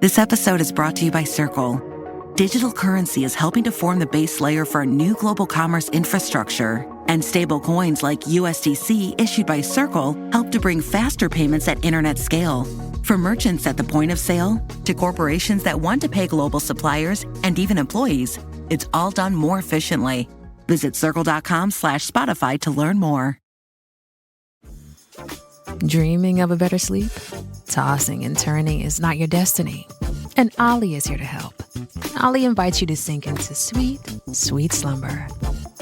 This episode is brought to you by Circle. Digital currency is helping to form the base layer for a new global commerce infrastructure, and stable coins like USDC issued by Circle help to bring faster payments at internet scale. From merchants at the point of sale to corporations that want to pay global suppliers and even employees, it's all done more efficiently. Visit circle.com/Spotify to learn more. Dreaming of a better sleep? Tossing and turning is not your destiny. And Ollie is here to help. Ollie invites you to sink into sweet, sweet slumber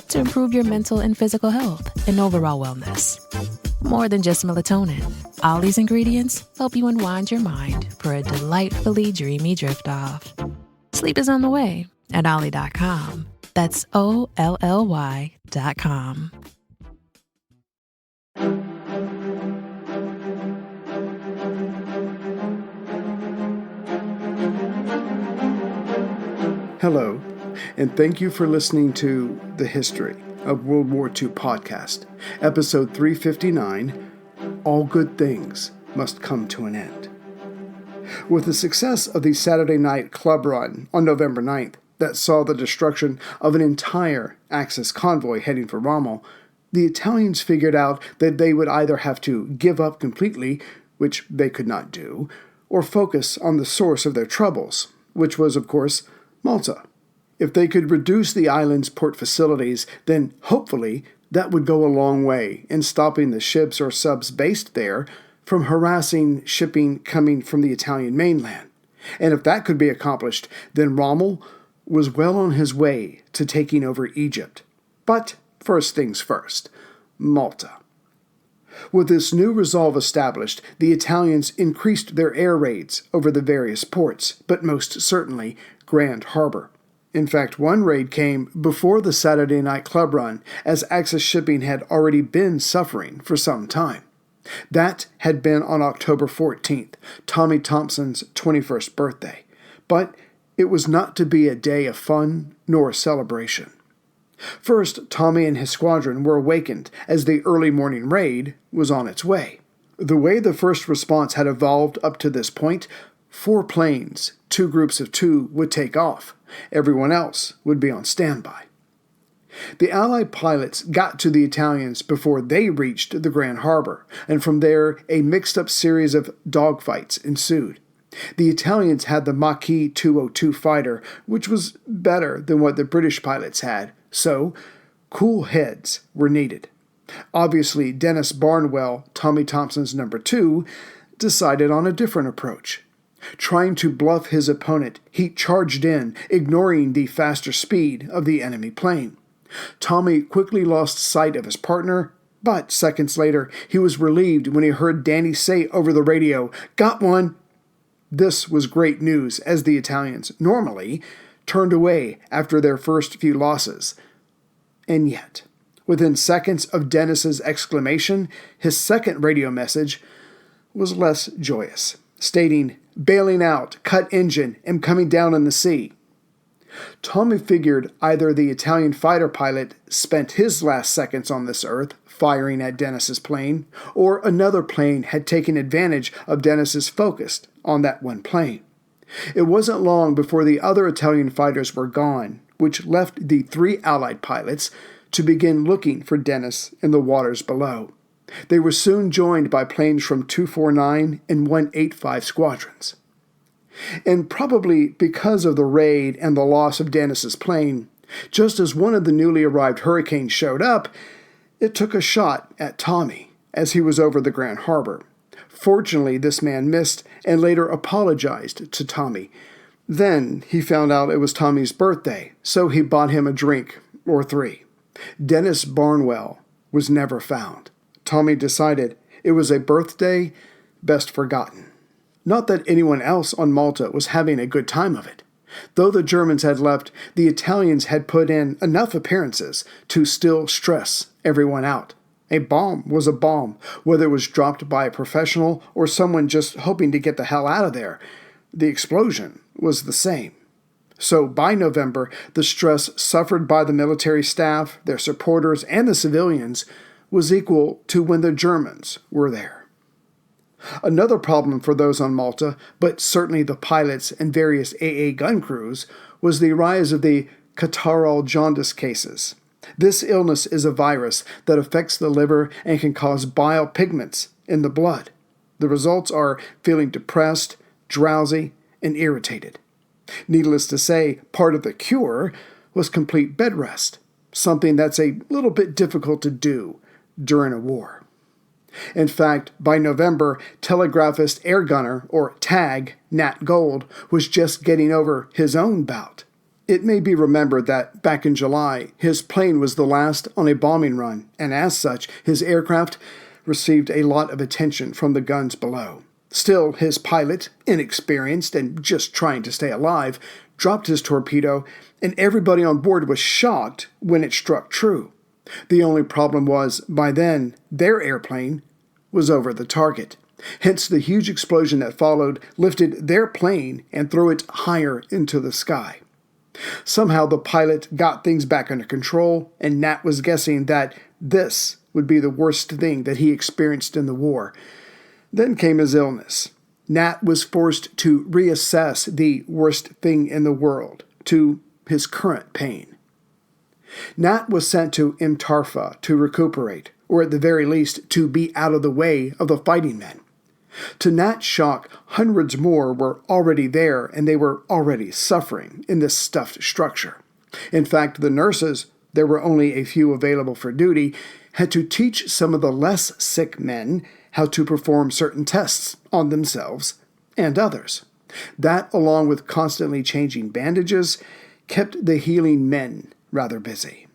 to improve your mental and physical health and overall wellness. More than just melatonin, Ollie's ingredients help you unwind your mind for a delightfully dreamy drift off. Sleep is on the way at Ollie.com. That's OLLY.com. Hello, and thank you for listening to The History of World War II podcast, episode 359, All Good Things Must Come to an End. With the success of the Saturday night club run on November 9th that saw the destruction of an entire Axis convoy heading for Rommel, the Italians figured out that they would either have to give up completely, which they could not do, or focus on the source of their troubles, which was, of course, Malta. If they could reduce the island's port facilities, then hopefully that would go a long way in stopping the ships or subs based there from harassing shipping coming from the Italian mainland. And if that could be accomplished, then Rommel was well on his way to taking over Egypt. But first things first, Malta. With this new resolve established, the Italians increased their air raids over the various ports, but most certainly Grand Harbor. In fact, one raid came before the Saturday night club run, as Axis shipping had already been suffering for some time. That had been on October 14th, Tommy Thompson's 21st birthday. But it was not to be a day of fun nor celebration. First, Tommy and his squadron were awakened as the early morning raid was on its way. The way the first response had evolved up to this point, 4 planes, 2 groups of 2, would take off. Everyone else would be on standby. The Allied pilots got to the Italians before they reached the Grand Harbor, and from there a mixed-up series of dogfights ensued. The Italians had the Maquis 202 fighter, which was better than what the British pilots had, so cool heads were needed. Obviously, Dennis Barnwell, Tommy Thompson's number 2, decided on a different approach. Trying to bluff his opponent, he charged in, ignoring the faster speed of the enemy plane. Tommy quickly lost sight of his partner, but seconds later, he was relieved when he heard Danny say over the radio, "Got one!" This was great news, as the Italians, normally, turned away after their first few losses. And yet, within seconds of Dennis's exclamation, his second radio message was less joyous, stating, "Bailing out, cut engine, am coming down in the sea." Tommy figured either the Italian fighter pilot spent his last seconds on this earth firing at Dennis's plane, or another plane had taken advantage of Dennis's focus on that one plane. It wasn't long before the other Italian fighters were gone, which left the 3 Allied pilots to begin looking for Dennis in the waters below. They were soon joined by planes from 249 and 185 squadrons. And probably because of the raid and the loss of Dennis's plane, just as one of the newly arrived Hurricanes showed up, it took a shot at Tommy as he was over the Grand Harbor. Fortunately, this man missed and later apologized to Tommy. Then he found out it was Tommy's birthday, so he bought him a drink or 3. Dennis Barnwell was never found. Tommy decided it was a birthday best forgotten. Not that anyone else on Malta was having a good time of it. Though the Germans had left, the Italians had put in enough appearances to still stress everyone out. A bomb was a bomb, whether it was dropped by a professional or someone just hoping to get the hell out of there. The explosion was the same. So by November, the stress suffered by the military staff, their supporters, and the civilians was equal to when the Germans were there. Another problem for those on Malta, but certainly the pilots and various AA gun crews, was the rise of the catarrhal jaundice cases. This illness is a virus that affects the liver and can cause bile pigments in the blood. The results are feeling depressed, drowsy, and irritated. Needless to say, part of the cure was complete bed rest, something that's a little bit difficult to do during a war. In fact, by November, telegraphist air gunner, or TAG, Nat Gold, was just getting over his own bout. It may be remembered that back in July, his plane was the last on a bombing run, and as such, his aircraft received a lot of attention from the guns below. Still, his pilot, inexperienced and just trying to stay alive, dropped his torpedo, and everybody on board was shocked when it struck true. The only problem was, by then, their airplane was over the target. Hence, the huge explosion that followed lifted their plane and threw it higher into the sky. Somehow the pilot got things back under control, and Nat was guessing that this would be the worst thing that he experienced in the war. Then came his illness. Nat was forced to reassess the worst thing in the world to his current pain. Nat was sent to Mtarfa to recuperate, or at the very least to be out of the way of the fighting men. To Nat's shock, hundreds more were already there, and they were already suffering in this stuffed structure. In fact, the nurses, there were only a few available for duty, had to teach some of the less sick men how to perform certain tests on themselves and others. That, along with constantly changing bandages, kept the healing men rather busy.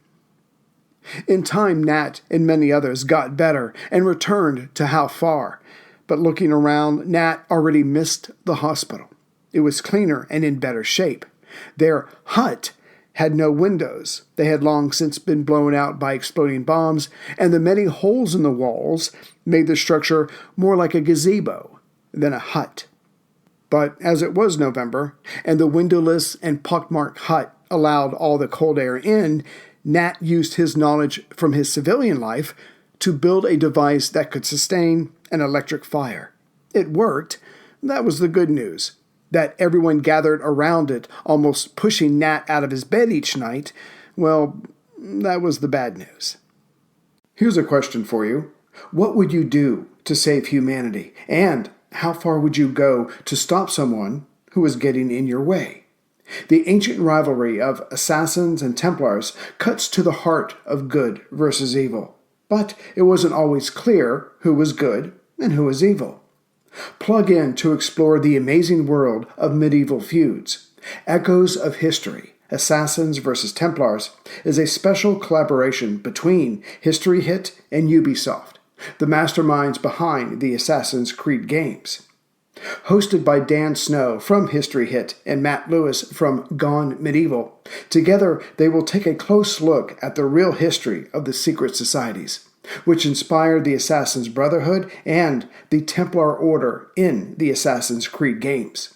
In time, Nat and many others got better and returned to How Far. But looking around, Nat already missed the hospital. It was cleaner and in better shape. Their hut had no windows. They had long since been blown out by exploding bombs, and the many holes in the walls made the structure more like a gazebo than a hut. But as it was November, and the windowless and pockmarked hut allowed all the cold air in, Nat used his knowledge from his civilian life to build a device that could sustain an electric fire. It worked. That was the good news. That everyone gathered around it, almost pushing Nat out of his bed each night, well, that was the bad news. Here's a question for you. What would you do to save humanity? And how far would you go to stop someone who was getting in your way? The ancient rivalry of assassins and Templars cuts to the heart of good versus evil. But it wasn't always clear who was good and who was evil. Plug in to explore the amazing world of medieval feuds. Echoes of History, Assassins vs. Templars, is a special collaboration between History Hit and Ubisoft, the masterminds behind the Assassin's Creed games. Hosted by Dan Snow from History Hit and Matt Lewis from Gone Medieval, together they will take a close look at the real history of the secret societies, which inspired the Assassin's Brotherhood and the Templar Order in the Assassin's Creed games.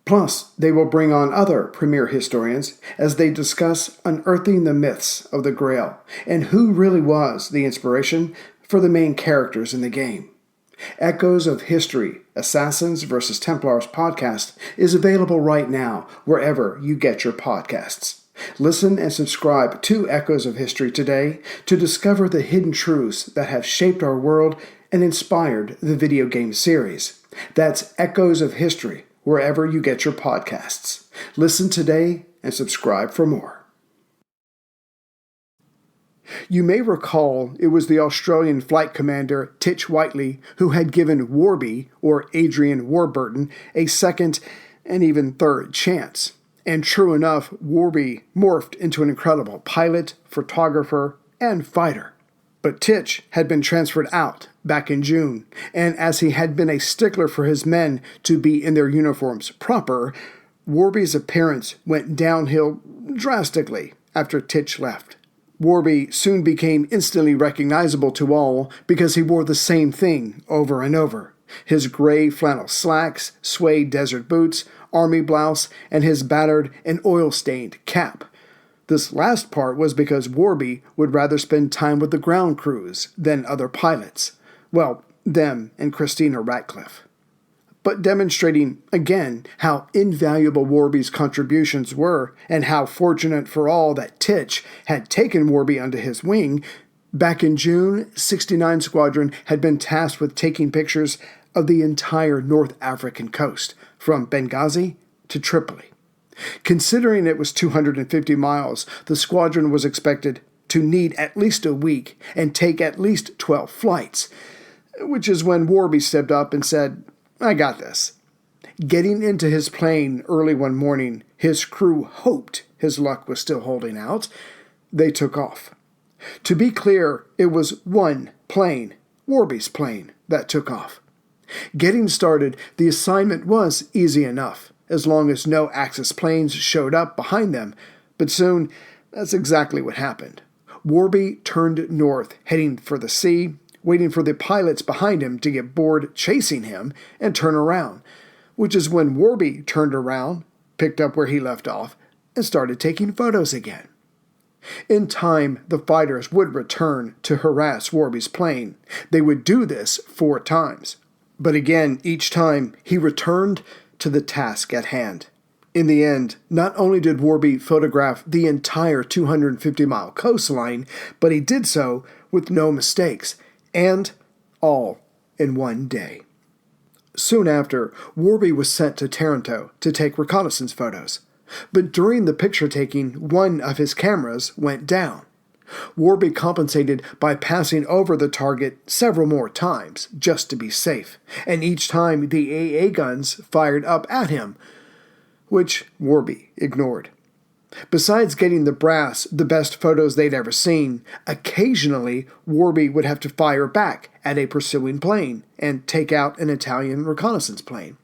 Plus, they will bring on other premier historians as they discuss unearthing the myths of the Grail and who really was the inspiration for the main characters in the game. Echoes of History, Assassins vs. Templars podcast is available right now wherever you get your podcasts. Listen and subscribe to Echoes of History today to discover the hidden truths that have shaped our world and inspired the video game series. That's Echoes of History wherever you get your podcasts. Listen today and subscribe for more. You may recall it was the Australian flight commander Titch Whiteley who had given Warby, or Adrian Warburton, a second and even third chance. And true enough, Warby morphed into an incredible pilot, photographer, and fighter. But Titch had been transferred out back in June, and as he had been a stickler for his men to be in their uniforms proper, Warby's appearance went downhill drastically after Titch left. Warby soon became instantly recognizable to all because he wore the same thing over and over. His gray flannel slacks, suede desert boots, army blouse, and his battered and oil-stained cap. This last part was because Warby would rather spend time with the ground crews than other pilots. Well, them and Christina Ratcliffe. But demonstrating again how invaluable Warby's contributions were and how fortunate for all that Titch had taken Warby under his wing, back in June, 69 Squadron had been tasked with taking pictures of the entire North African coast, from Benghazi to Tripoli. Considering it was 250 miles, the squadron was expected to need at least a week and take at least 12 flights, which is when Warby stepped up and said, "I got this." Getting into his plane early one morning, his crew hoped his luck was still holding out. They took off. To be clear, it was one plane, Warby's plane, that took off. Getting started, the assignment was easy enough, as long as no Axis planes showed up behind them, but soon that's exactly what happened. Warby turned north, heading for the sea, waiting for the pilots behind him to get bored chasing him and turn around, which is when Warby turned around, picked up where he left off, and started taking photos again. In time, the fighters would return to harass Warby's plane. They would do this 4 times. But again, each time, he returned to the task at hand. In the end, not only did Warby photograph the entire 250-mile coastline, but he did so with no mistakes, and all in one day. Soon after, Warby was sent to Taranto to take reconnaissance photos. But during the picture-taking, one of his cameras went down. Warby compensated by passing over the target several more times, just to be safe, and each time the AA guns fired up at him, which Warby ignored. Besides getting the brass the best photos they'd ever seen, occasionally Warby would have to fire back at a pursuing plane and take out an Italian reconnaissance plane.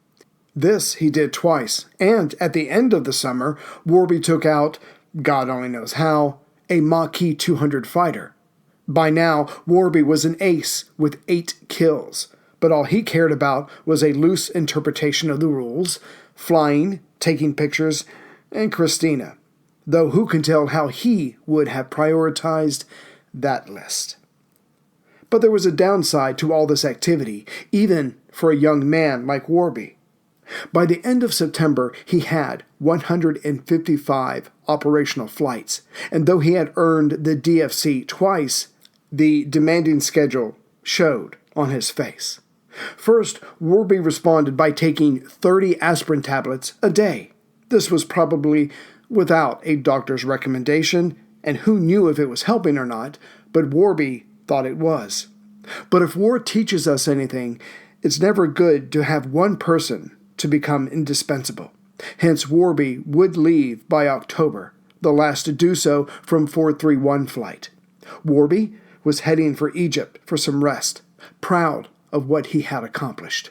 This he did twice, and at the end of the summer, Warby took out, God only knows how, a Maquis 200 fighter. By now, Warby was an ace with 8 kills, but all he cared about was a loose interpretation of the rules, flying, taking pictures, and Christina, though who can tell how he would have prioritized that list. But there was a downside to all this activity, even for a young man like Warby. By the end of September, he had 155 operational flights, and though he had earned the DFC twice, the demanding schedule showed on his face. First, Warby responded by taking 30 aspirin tablets a day. This was probably without a doctor's recommendation, and who knew if it was helping or not, but Warby thought it was. But if war teaches us anything, it's never good to have one person to become indispensable. Hence, Warby would leave by October, the last to do so from 431 flight. Warby was heading for Egypt for some rest, proud of what he had accomplished.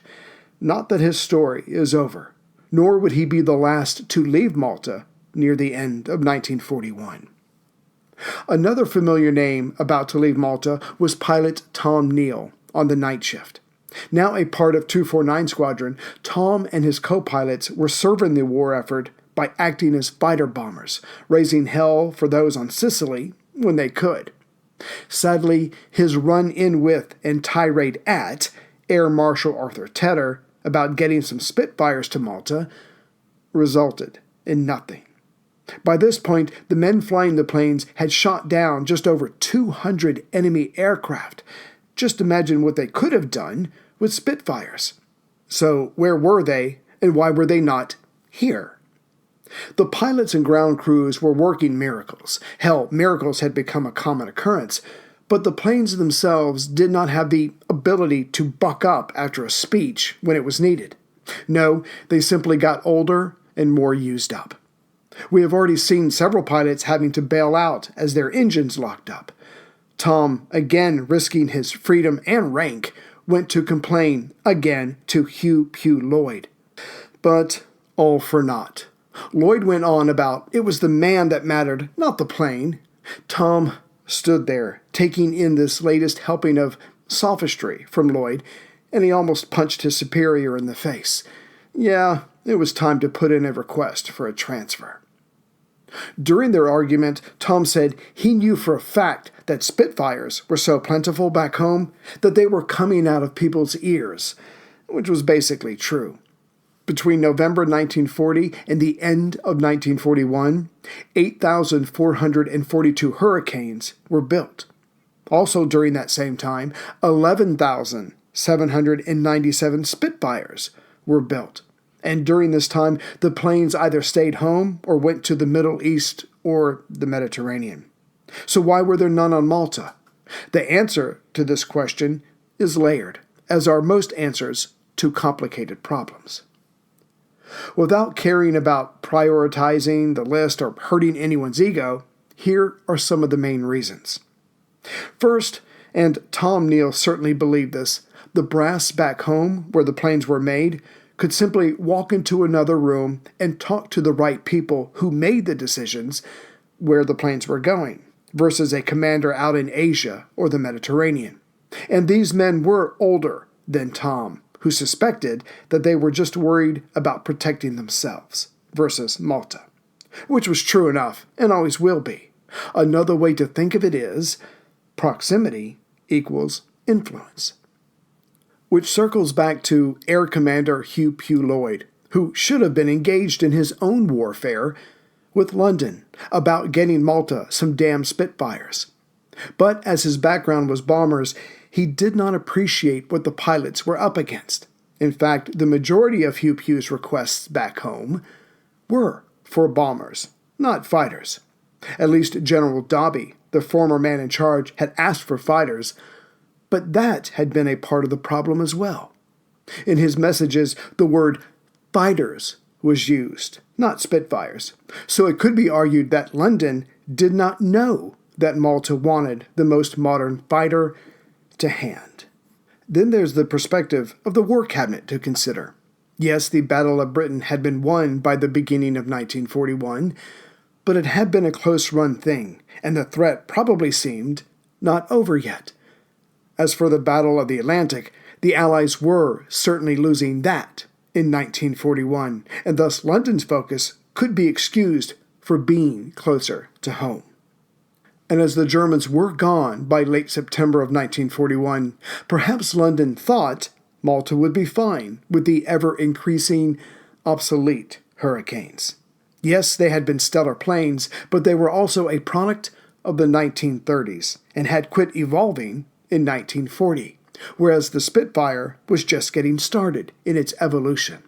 Not that his story is over, nor would he be the last to leave Malta near the end of 1941. Another familiar name about to leave Malta was pilot Tom Neal on the night shift. Now a part of 249 Squadron, Tom and his co-pilots were serving the war effort by acting as fighter bombers, raising hell for those on Sicily when they could. Sadly, his run-in with and tirade at Air Marshal Arthur Tedder about getting some Spitfires to Malta resulted in nothing. By this point, the men flying the planes had shot down just over 200 enemy aircraft. Just imagine what they could have done with Spitfires. So where were they, and why were they not here? The pilots and ground crews were working miracles. Hell, miracles had become a common occurrence, but the planes themselves did not have the ability to buck up after a speech when it was needed. No, they simply got older and more used up. We have already seen several pilots having to bail out as their engines locked up. Tom, again risking his freedom and rank, went to complain again to Hugh Pugh Lloyd. But all for naught. Lloyd went on about it was the man that mattered, not the plane. Tom stood there, taking in this latest helping of sophistry from Lloyd, and he almost punched his superior in the face. Yeah, it was time to put in a request for a transfer. During their argument, Tom said he knew for a fact that Spitfires were so plentiful back home that they were coming out of people's ears, which was basically true. Between November 1940 and the end of 1941, 8,442 Hurricanes were built. Also during that same time, 11,797 Spitfires were built. And during this time, the planes either stayed home or went to the Middle East or the Mediterranean. So why were there none on Malta? The answer to this question is layered, as are most answers to complicated problems. Without caring about prioritizing the list or hurting anyone's ego, here are some of the main reasons. First, and Tom Neal certainly believed this, the brass back home where the planes were made could simply walk into another room and talk to the right people who made the decisions where the planes were going, versus a commander out in Asia or the Mediterranean. And these men were older than Tom, who suspected that they were just worried about protecting themselves, versus Malta, which was true enough and always will be. Another way to think of it is proximity equals influence, which circles back to Air Commander Hugh Pugh Lloyd, who should have been engaged in his own warfare with London about getting Malta some damn Spitfires. But as his background was bombers, he did not appreciate what the pilots were up against. In fact, the majority of Hugh Pugh's requests back home were for bombers, not fighters. At least General Dobby, the former man in charge, had asked for fighters, but that had been a part of the problem as well. In his messages, the word fighters was used, not Spitfires. So it could be argued that London did not know that Malta wanted the most modern fighter to hand. Then there's the perspective of the War Cabinet to consider. Yes, the Battle of Britain had been won by the beginning of 1941, but it had been a close-run thing, and the threat probably seemed not over yet. As for the Battle of the Atlantic, the Allies were certainly losing that in 1941, and thus London's focus could be excused for being closer to home. And as the Germans were gone by late September of 1941, perhaps London thought Malta would be fine with the ever-increasing, obsolete Hurricanes. Yes, they had been stellar planes, but they were also a product of the 1930s and had quit evolving in 1940, whereas the Spitfire was just getting started in its evolution.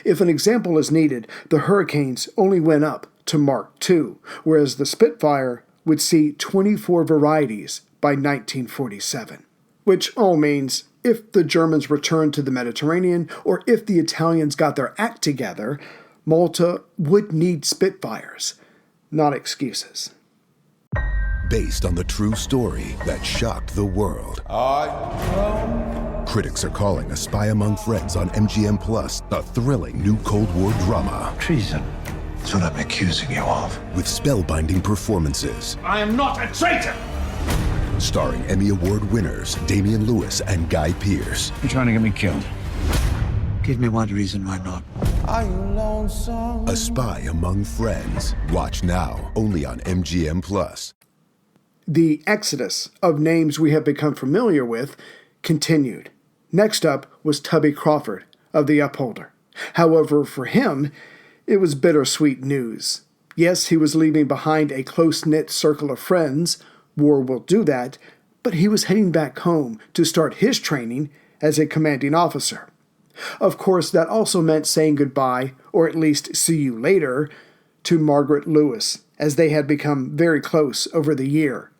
If an example is needed, the Hurricanes only went up to Mark II, whereas the Spitfire would see 24 varieties by 1947, which all means if the Germans returned to the Mediterranean or if the Italians got their act together, Malta would need Spitfires, not excuses. Based on the true story that shocked the world. Critics are calling A Spy Among Friends on MGM Plus a thrilling new Cold War drama. Treason. That's what I'm accusing you of. With spellbinding performances. I am not a traitor! Starring Emmy Award winners Damian Lewis and Guy Pearce. You're trying to get me killed. Give me one reason why not. Are you lonesome? A Spy Among Friends. Watch now, only on MGM Plus. The exodus of names we have become familiar with continued. Next up was Tubby Crawford of The Upholder. However, for him, it was bittersweet news. Yes, he was leaving behind a close-knit circle of friends. War will do that. But he was heading back home to start his training as a commanding officer. Of course, that also meant saying goodbye, or at least see you later, to Margaret Lewis, as they had become very close over the year.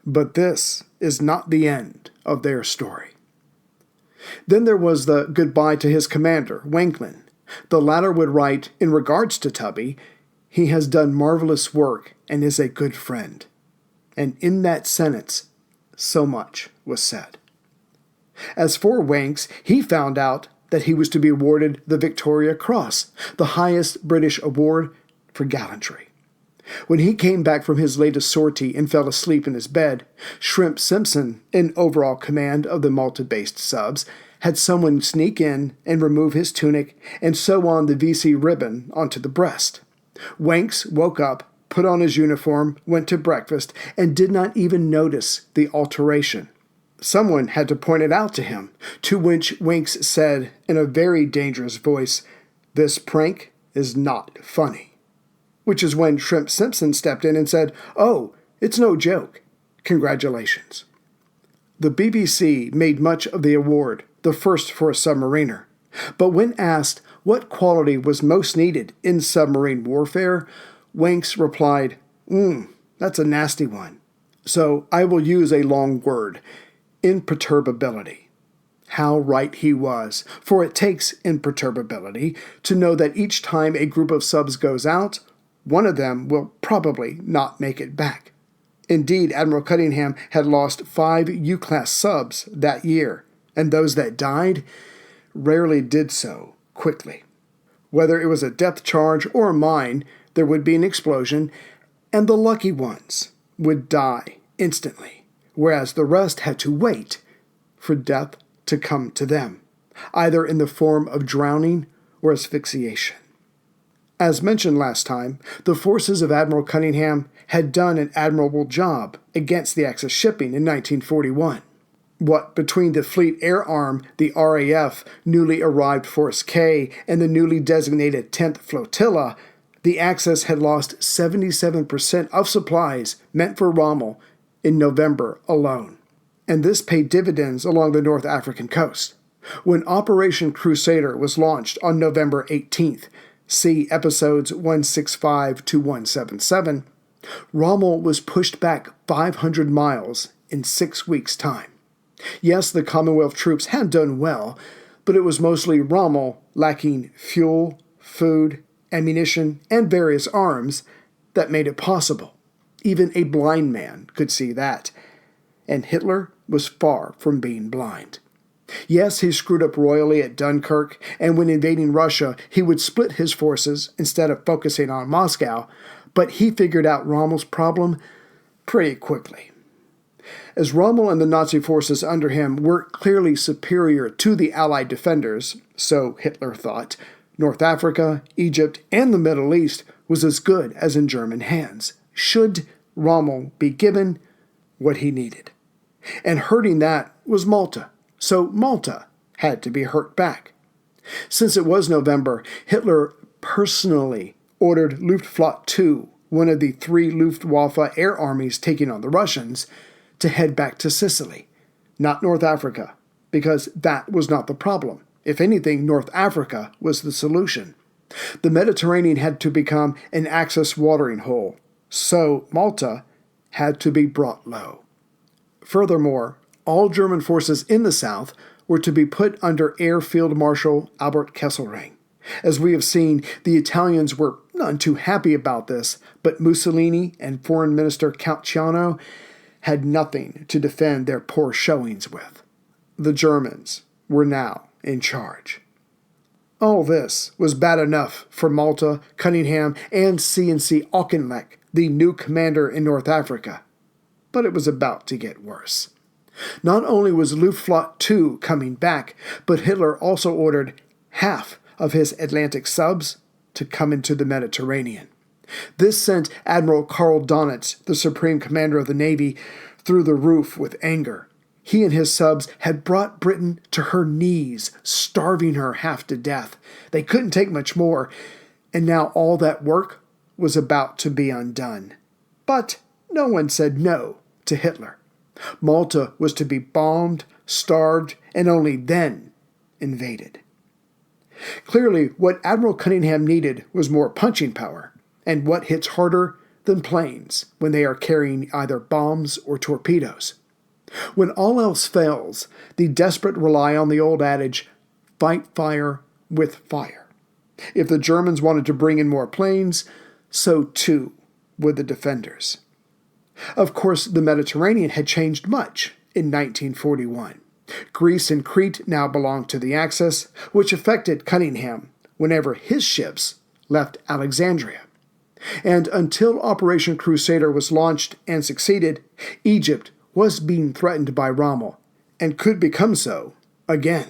But this is not the end of their story. Then there was the goodbye to his commander, Wankman. The latter would write, in regards to Tubby, "He has done marvelous work and is a good friend." And in that sentence, so much was said. As for Wanks, he found out that he was to be awarded the Victoria Cross, the highest British award for gallantry. When he came back from his latest sortie and fell asleep in his bed, Shrimp Simpson, in overall command of the Malta-based subs, had someone sneak in and remove his tunic and sew on the VC ribbon onto the breast. Wanks woke up put on his uniform, went to breakfast, and did not even notice the alteration. Someone had to point it out to him, to which Winks said in a very dangerous voice, "This prank is not funny." Which is when Shrimp Simpson stepped in and said, "Oh, it's no joke. Congratulations." The BBC made much of the award, the first for a submariner. But when asked what quality was most needed in submarine warfare, Winks replied, that's a nasty one. So I will use a long word, imperturbability. How right he was, for it takes imperturbability to know that each time a group of subs goes out, one of them will probably not make it back. Indeed, Admiral Cunningham had lost 5 U-class subs that year, and those that died rarely did so quickly. Whether it was a depth charge or a mine, there would be an explosion, and the lucky ones would die instantly, whereas the rest had to wait for death to come to them, either in the form of drowning or asphyxiation. As mentioned last time, the forces of Admiral Cunningham had done an admirable job against the Axis shipping in 1941. What between the Fleet Air Arm, the RAF, newly arrived Force K, and the newly designated 10th Flotilla, the Axis had lost 77% of supplies meant for Rommel in November alone. And this paid dividends along the North African coast. When Operation Crusader was launched on November 18th, see episodes 165 to 177, Rommel was pushed back 500 miles in 6 weeks' time. Yes, the Commonwealth troops had done well, but it was mostly Rommel lacking fuel, food, ammunition, and various arms that made it possible. Even a blind man could see that. And Hitler was far from being blind. Yes, he screwed up royally at Dunkirk, and when invading Russia, he would split his forces instead of focusing on Moscow, but he figured out Rommel's problem pretty quickly. As Rommel and the Nazi forces under him were clearly superior to the Allied defenders, so Hitler thought, North Africa, Egypt, and the Middle East was as good as in German hands, should Rommel be given what he needed. And hurting that was Malta. So Malta had to be hurt back. Since it was November, Hitler personally ordered Luftflotte II, one of the 3 Luftwaffe air armies taking on the Russians, to head back to Sicily, not North Africa, because that was not the problem. If anything, North Africa was the solution. The Mediterranean had to become an Axis watering hole, so Malta had to be brought low. Furthermore, all German forces in the south were to be put under Air Field Marshal Albert Kesselring. As we have seen, the Italians were none too happy about this, but Mussolini and Foreign Minister Count Ciano had nothing to defend their poor showings with. The Germans were now in charge. All this was bad enough for Malta, Cunningham, and C&C Auchinleck, the new commander in North Africa. But it was about to get worse. Not only was Luftflotte II coming back, but Hitler also ordered half of his Atlantic subs to come into the Mediterranean. This sent Admiral Karl Donitz, the Supreme Commander of the Navy, through the roof with anger. He and his subs had brought Britain to her knees, starving her half to death. They couldn't take much more, and now all that work was about to be undone. But no one said no to Hitler. Malta was to be bombed, starved, and only then invaded. Clearly, what Admiral Cunningham needed was more punching power, and what hits harder than planes when they are carrying either bombs or torpedoes. When all else fails, the desperate rely on the old adage, fight fire with fire. If the Germans wanted to bring in more planes, so too would the defenders. Of course, the Mediterranean had changed much in 1941. Greece and Crete now belonged to the Axis, which affected Cunningham whenever his ships left Alexandria. And until Operation Crusader was launched and succeeded, Egypt was being threatened by Rommel, and could become so again.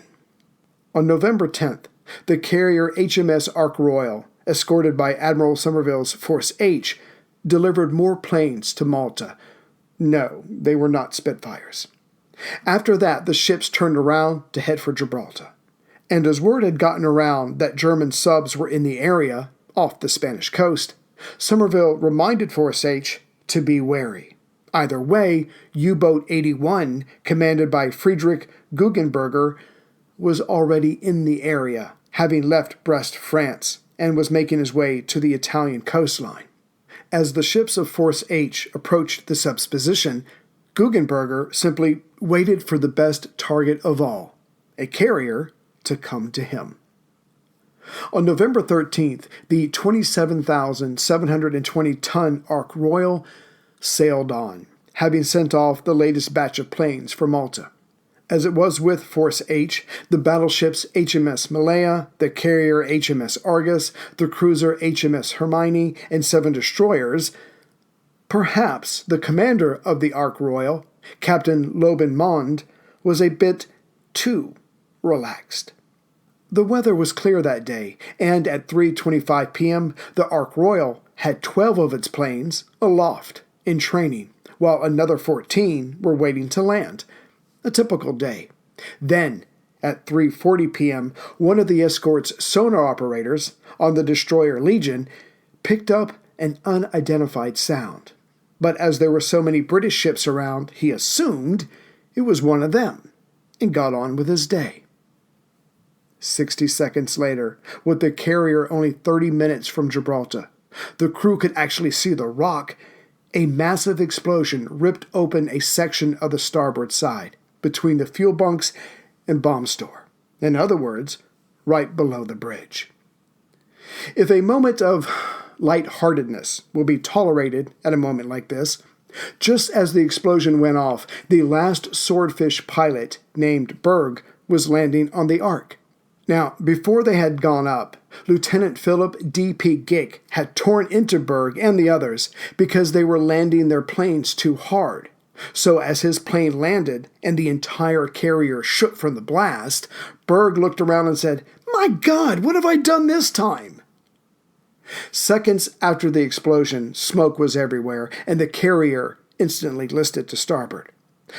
On November 10th, the carrier HMS Ark Royal, escorted by Admiral Somerville's Force H, delivered more planes to Malta. No, they were not Spitfires. After that, the ships turned around to head for Gibraltar. And as word had gotten around that German subs were in the area, off the Spanish coast, Somerville reminded Force H to be wary. Either way, U-Boat 81, commanded by Friedrich Guggenberger, was already in the area, having left Brest, France, and was making his way to the Italian coastline. As the ships of Force H approached the sub's position, Guggenberger simply waited for the best target of all, a carrier, to come to him. On November 13th, the 27,720-ton Ark Royal sailed on, having sent off the latest batch of planes for Malta. As it was with Force H, the battleships HMS Malaya, the carrier HMS Argus, the cruiser HMS Hermione, and 7 destroyers, perhaps the commander of the Ark Royal, Captain Loben Mond, was a bit too relaxed. The weather was clear that day, and at 3:25 p.m., the Ark Royal had 12 of its planes aloft in training, while another 14 were waiting to land. A typical day. Then, at 3:40 p.m., one of the escort's sonar operators on the destroyer Legion picked up an unidentified sound. But as there were so many British ships around, he assumed it was one of them, and got on with his day. 60 seconds later, with the carrier only 30 minutes from Gibraltar, the crew could actually see the rock. A massive explosion ripped open a section of the starboard side, between the fuel bunks and bomb store. In other words, right below the bridge. If a moment of lightheartedness will be tolerated at a moment like this, just as the explosion went off, the last swordfish pilot, named Berg, was landing on the Ark. Now, before they had gone up, Lieutenant Philip D.P. Gick had torn into Berg and the others because they were landing their planes too hard. So as his plane landed and the entire carrier shook from the blast, Berg looked around and said, "My God, what have I done this time?" Seconds after the explosion, smoke was everywhere, and the carrier instantly listed to starboard.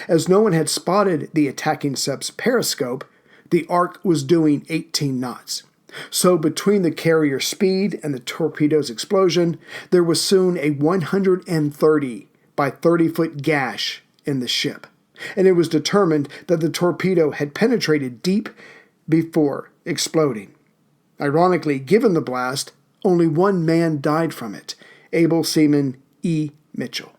As no one had spotted the attacking sub's periscope, the Ark was doing 18 knots. So between the carrier's speed and the torpedo's explosion, there was soon a 130 by 30-foot gash in the ship, and it was determined that the torpedo had penetrated deep before exploding. Ironically, given the blast, only one man died from it, Able Seaman E. Mitchell.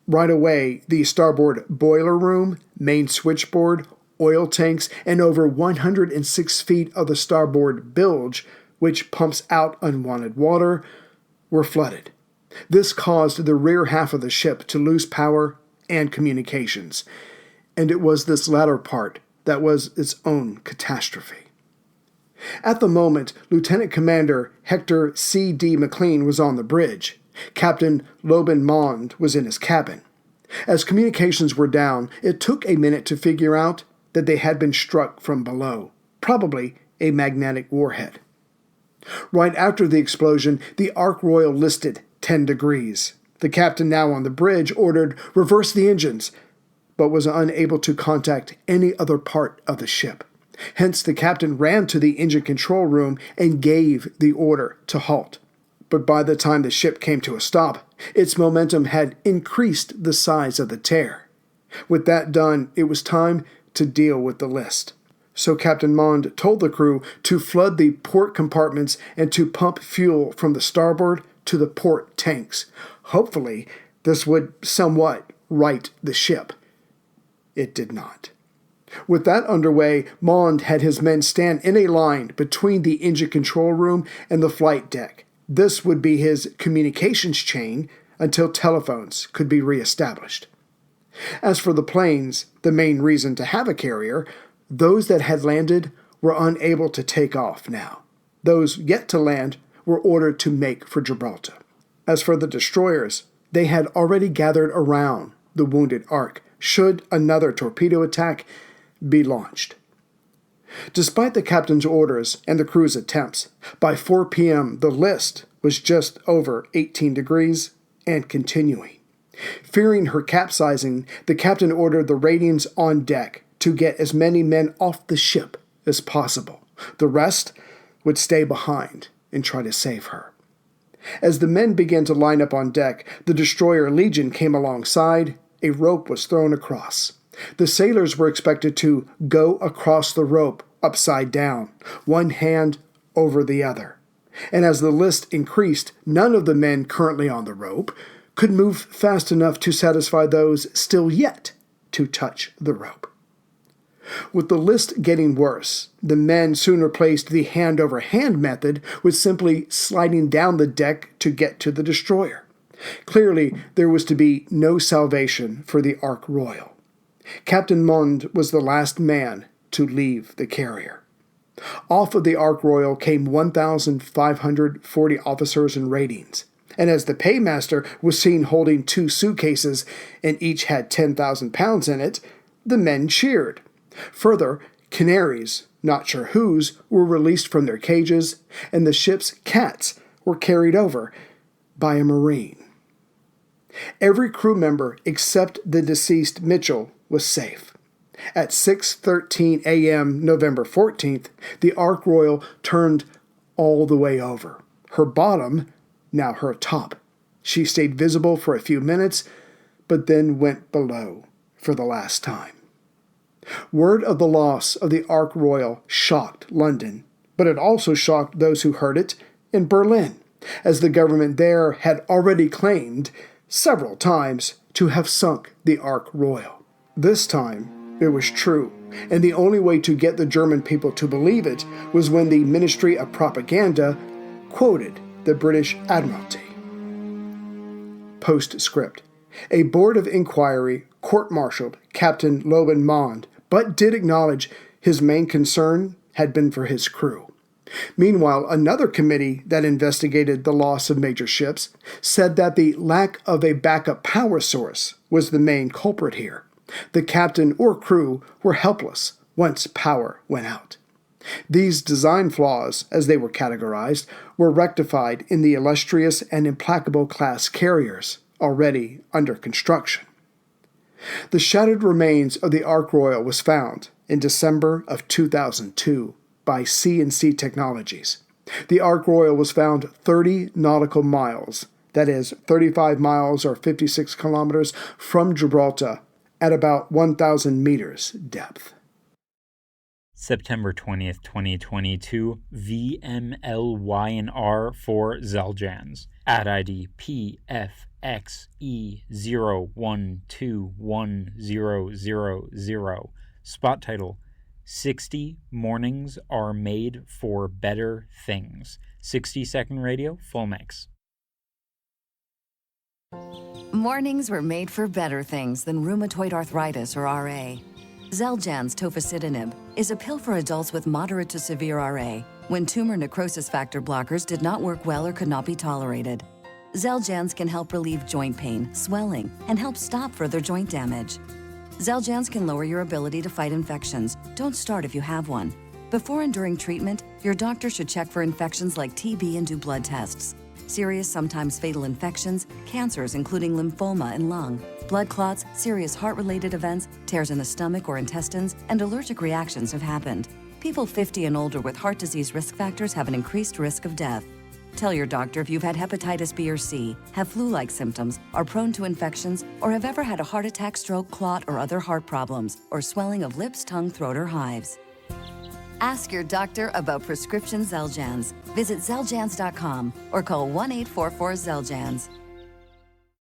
Right away, the starboard boiler room, main switchboard, oil tanks, and over 106 feet of the starboard bilge, which pumps out unwanted water, were flooded. This caused the rear half of the ship to lose power and communications, and it was this latter part that was its own catastrophe. At the moment, Lieutenant Commander Hector C.D. McLean was on the bridge. Captain Loben Mond was in his cabin. As communications were down, it took a minute to figure out that they had been struck from below, probably a magnetic warhead. Right after the explosion, the Ark Royal listed 10 degrees. The captain, now on the bridge, ordered, "Reverse the engines," but was unable to contact any other part of the ship. Hence, the captain ran to the engine control room and gave the order to halt. But by the time the ship came to a stop, its momentum had increased the size of the tear. With that done, it was time to deal with the list. So Captain Mond told the crew to flood the port compartments and to pump fuel from the starboard to the port tanks. Hopefully, this would somewhat right the ship. It did not. With that underway, Mond had his men stand in a line between the engine control room and the flight deck. This would be his communications chain until telephones could be reestablished. As for the planes, the main reason to have a carrier, those that had landed were unable to take off now. Those yet to land were ordered to make for Gibraltar. As for the destroyers, they had already gathered around the wounded Ark, should another torpedo attack be launched. Despite the captain's orders and the crew's attempts, by 4 p.m. the list was just over 18 degrees and continuing. Fearing her capsizing, the captain ordered the ratings on deck to get as many men off the ship as possible. The rest would stay behind and try to save her. As the men began to line up on deck, the destroyer Legion came alongside. A rope was thrown across. The sailors were expected to go across the rope upside down, one hand over the other. And as the list increased, none of the men currently on the rope could move fast enough to satisfy those still yet to touch the rope. With the list getting worse, the men soon replaced the hand-over-hand method with simply sliding down the deck to get to the destroyer. Clearly, there was to be no salvation for the Ark Royal. Captain Mond was the last man to leave the carrier. Off of the Ark Royal came 1,540 officers and ratings, and as the paymaster was seen holding 2 suitcases and each had 10,000 pounds in it, the men cheered. Further, canaries, not sure whose, were released from their cages, and the ship's cats were carried over by a Marine. Every crew member except the deceased Mitchell was safe. At 6:13 a.m. November 14th, the Ark Royal turned all the way over. Her bottom, now her top. She stayed visible for a few minutes, but then went below for the last time. Word of the loss of the Ark Royal shocked London, but it also shocked those who heard it in Berlin, as the government there had already claimed several times to have sunk the Ark Royal. This time, it was true, and the only way to get the German people to believe it was when the Ministry of Propaganda quoted the British Admiralty. Postscript. A board of inquiry court-martialed Captain Loban Mond, but did acknowledge his main concern had been for his crew. Meanwhile, another committee that investigated the loss of major ships said that the lack of a backup power source was the main culprit here. The captain or crew were helpless once power went out. These design flaws, as they were categorized, were rectified in the illustrious and implacable class carriers already under construction. The shattered remains of the Ark Royal was found in December of 2002 by C&C Technologies. The Ark Royal was found 30 nautical miles, that is 35 miles or 56 kilometers from Gibraltar, at about 1,000 meters depth. September 20th, 2022, VMLYNR for Zeljans, at ID PFXE01210000, spot title, 60 Mornings Are Made for Better Things, 60-second radio, full mix. Mornings were made for better things than rheumatoid arthritis or RA. Zeljans tofacitinib is a pill for adults with moderate to severe RA when tumor necrosis factor blockers did not work well or could not be tolerated. Zeljans can help relieve joint pain, swelling, and help stop further joint damage. Zeljans can lower your ability to fight infections. Don't start if you have one. Before and during treatment, your doctor should check for infections like TB and do blood tests. Serious, sometimes fatal infections, cancers including lymphoma and lung, blood clots, serious heart-related events, tears in the stomach or intestines, and allergic reactions have happened. People 50 and older with heart disease risk factors have an increased risk of death. Tell your doctor if you've had hepatitis B or C, have flu-like symptoms, are prone to infections, or have ever had a heart attack, stroke, clot, or other heart problems, or swelling of lips, tongue, throat, or hives. Ask your doctor about prescription Zeljans. Visit Zeljans.com or call 1-844-ZELJANS.